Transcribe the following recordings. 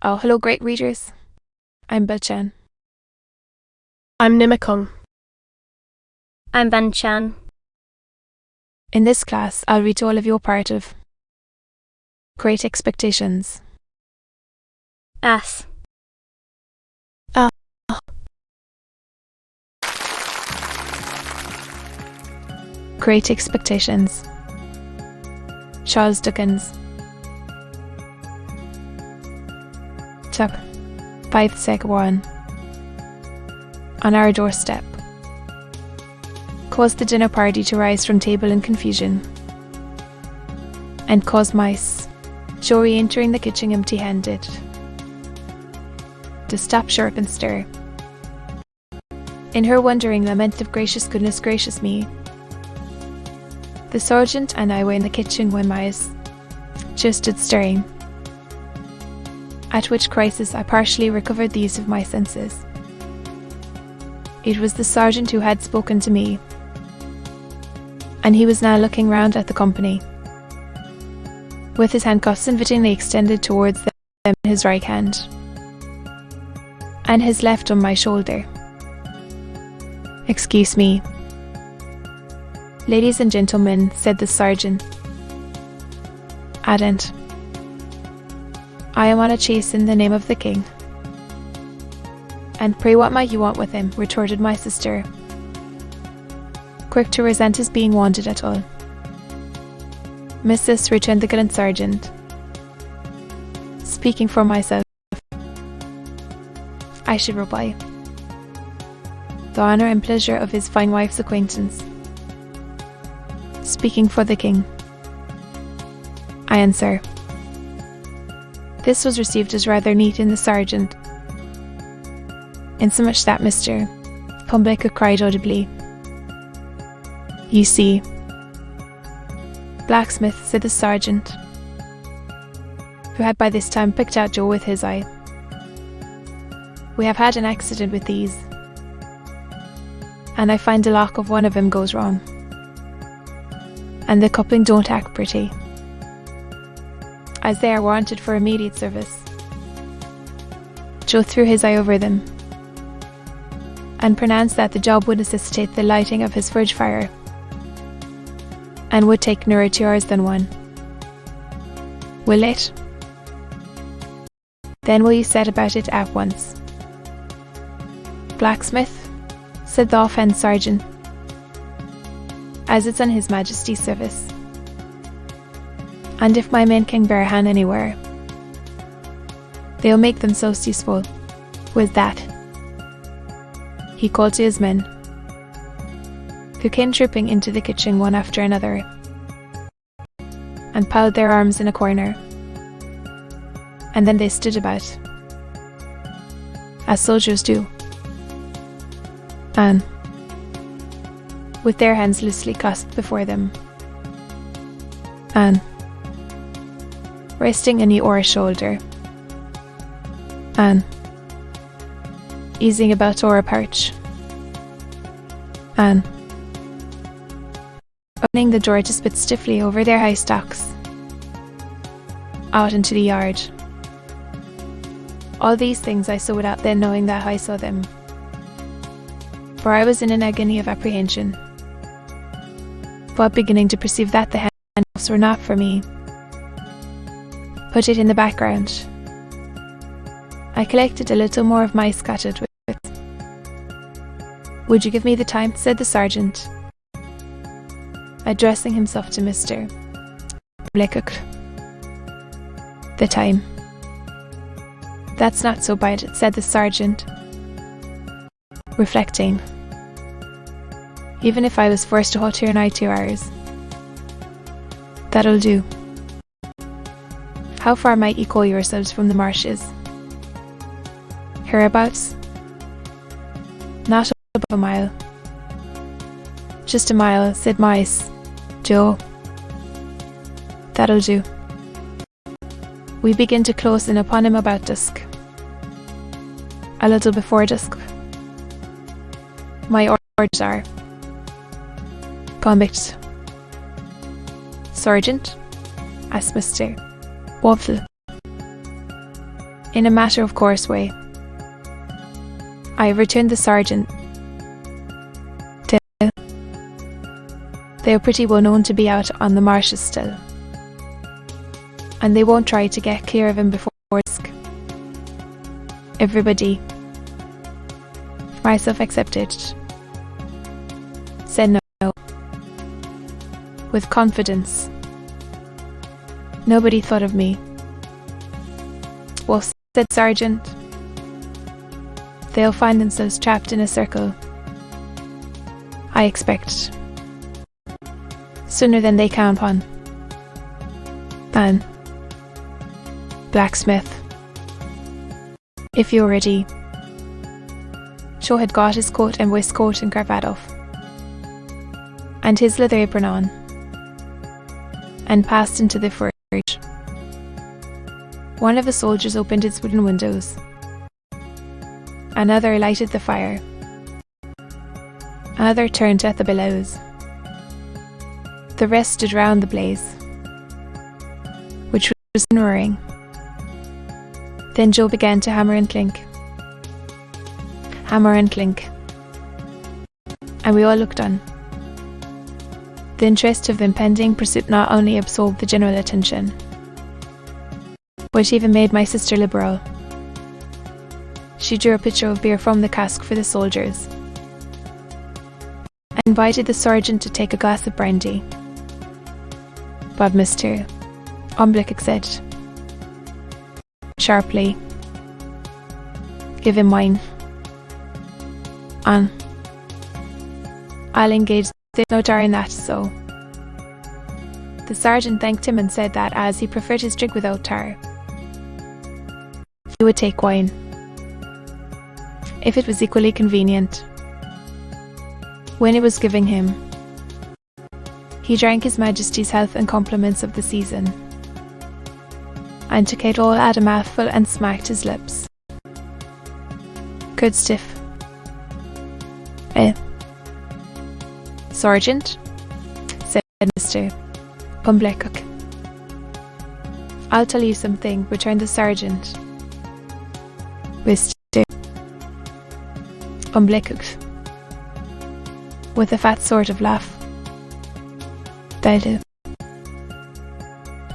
Oh, hello, great readers. I'm Belchan. I'm Nimikung. I'm Banchan. In this class, I'll read to all of you a part of Great Expectations. As. Great Expectations. Charles Dickens. Chap. 5th Sec 1. On our doorstep. Caused the dinner party to rise from table in confusion. And caused mice, Joe re-entering the kitchen empty-handed, to stop short and stir. In her wondering lament of gracious goodness gracious me, the sergeant and I were in the kitchen when mice just stood stirring, at which crisis I partially recovered the use of my senses. It was the sergeant who had spoken to me, and he was now looking round at the company, with his handcuffs invitingly extended towards them in his right hand, and his left on my shoulder. "Excuse me, ladies and gentlemen," said the sergeant. "Adent. I am on a chase in the name of the king." "And pray what might you want with him?" retorted my sister, quick to resent his being wanted at all. "Missus," returned the gallant sergeant, "speaking for myself, I should reply, the honour and pleasure of his fine wife's acquaintance. Speaking for the king, I answer." This was received as rather neat in the sergeant, insomuch that Mr. Pumblico cried audibly, "You see, blacksmith," said the sergeant, who had by this time picked out Joe with his eye, "we have had an accident with these, and I find the lock of one of 'em goes wrong, and the coupling don't act pretty, as they are warranted for immediate service." Joe threw his eye over them, and pronounced that the job would necessitate the lighting of his forge fire, and would take nearer 2 hours than 1. "Will it? Then will you set about it at once?" "Blacksmith," said the offhand sergeant, "as it's on His Majesty's service, and if my men can bear a hand anywhere, they'll make themselves useful." With that, he called to his men, who came trooping into the kitchen one after another, and piled their arms in a corner, and then they stood about, as soldiers do, and, with their hands loosely clasped before them, and, resting any oar shoulder, and, easing about oar pouch, and, opening the door to spit stiffly over their high stocks, out into the yard. All these things I saw without then knowing that I saw them, for I was in an agony of apprehension, but beginning to perceive that the handcuffs were not for me, put it in the background. I collected a little more of my scattered with. "Would you give me the time?" said the sergeant, addressing himself to Mr. Blecock. "The time? That's not so bad," said the sergeant, reflecting. "Even if I was forced to halt here night 2 hours, that'll do. How far might you call yourselves from the marshes?" "Hereabouts? Not above a mile." "Just a mile," said Mice. "Joe, that'll do. We begin to close in upon him about dusk. A little before dusk. My orders are, convict." "Sergeant?" asked Mr. Waffle, In a matter-of-course way, I returned the sergeant. They are pretty well known to be out on the marshes still, and they won't try to get clear of him before dusk. Everybody, myself excepted, said no, with confidence. Nobody thought of me. Well, said Sergeant, they'll find themselves trapped in a circle, I expect, sooner than they count on. And blacksmith, if you're ready. Joe had got his coat and waistcoat and cravat off, and his leather apron on, and passed into the forge. One of the soldiers opened its wooden windows. Another lighted the fire. Another turned at the bellows. The rest stood round the blaze, which was roaring. Then Joe began to hammer and clink. Hammer and clink. And we all looked on. The interest of the impending pursuit not only absorbed the general attention, but even made my sister liberal. She drew a pitcher of beer from the cask for the soldiers, and invited the sergeant to take a glass of brandy. But Mr. Umblick said sharply, "Give him wine. And I'll engage, there's no jar in that, so." The sergeant thanked him and said that as he preferred his drink without tar, he would take wine, if it was equally convenient. When it was giving him, he drank His Majesty's health and compliments of the season, and took it all at a mouthful and smacked his lips. Good stiff. Sergeant, said Mr. Pumblick. I'll tell you something, returned the sergeant. Mr. Pumblick, with a fat sort of laugh. They'll do.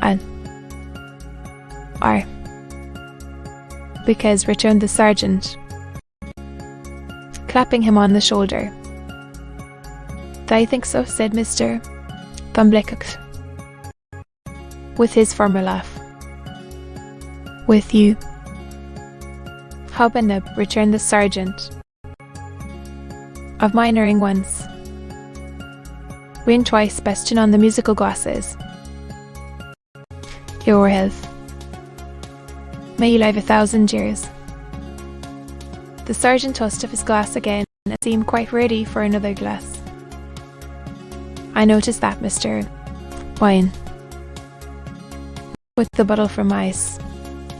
And are. Because, returned the sergeant, clapping him on the shoulder. I think so, said Mr. Pumblick, with his former laugh. With you. Hobbenub, returned the sergeant. Of mine erring once. Win twice, bastion on the musical glasses. Your health. May you live 1,000 years. The sergeant tossed off his glass again and seemed quite ready for another glass. I noticed that, Mr. Wine. With the bottle from ice.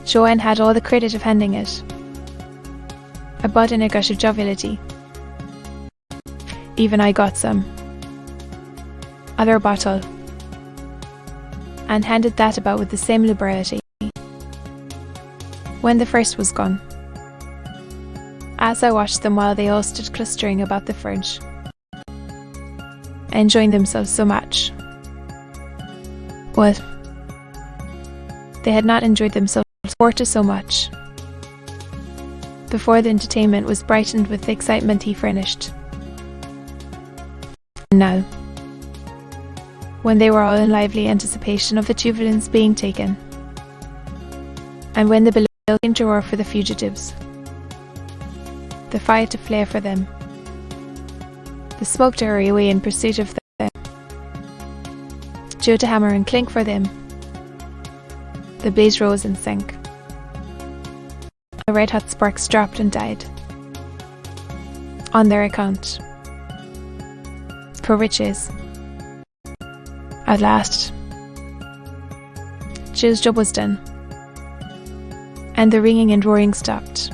Joanne had all the credit of handing it. I bought in a gush of joviality. Even I got some. Other bottle. And handed that about with the same liberality. When the first was gone, as I watched them while they all stood clustering about the fridge, enjoying themselves so much. What? They had not enjoyed themselves quarter so much. Before the entertainment was brightened with the excitement he furnished. And now, when they were all in lively anticipation of the jubilance being taken, and when the below came to roar for the fugitives, the fire to flare for them, the smoke to hurry away in pursuit of them, Joe to hammer and clink for them, the blaze rose and sank. The red-hot sparks dropped and died. On their account. For riches. At last, Joe's job was done, and the ringing and roaring stopped.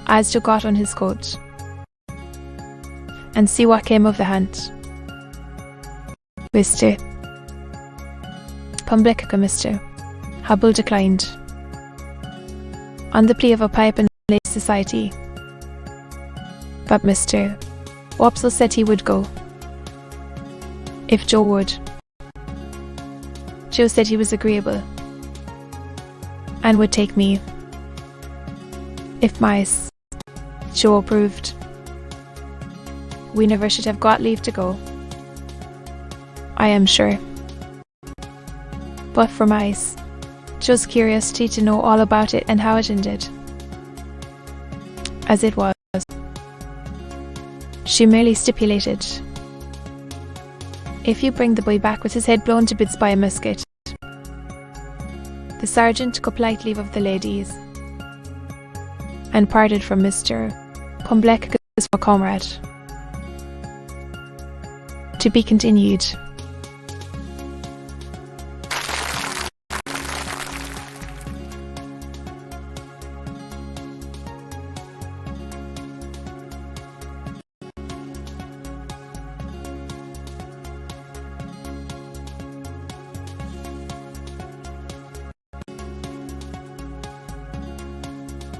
As Joe got on his coat, and see what came of the hunt. Mr. Pumblick, Mr. Hubble declined. on the plea of a pipe in late society. But Mr. Wopsle said he would go, if Joe would. Joe said he was agreeable, and would take me, if Joe approved. We never should have got leave to go, I am sure. But for Joe's curiosity to know all about it and how it ended. As it was, she merely stipulated, if you bring the boy back with his head blown to bits by a musket. The sergeant took a polite leave of the ladies, and parted from Mr. Pumblek as a comrade. To be continued.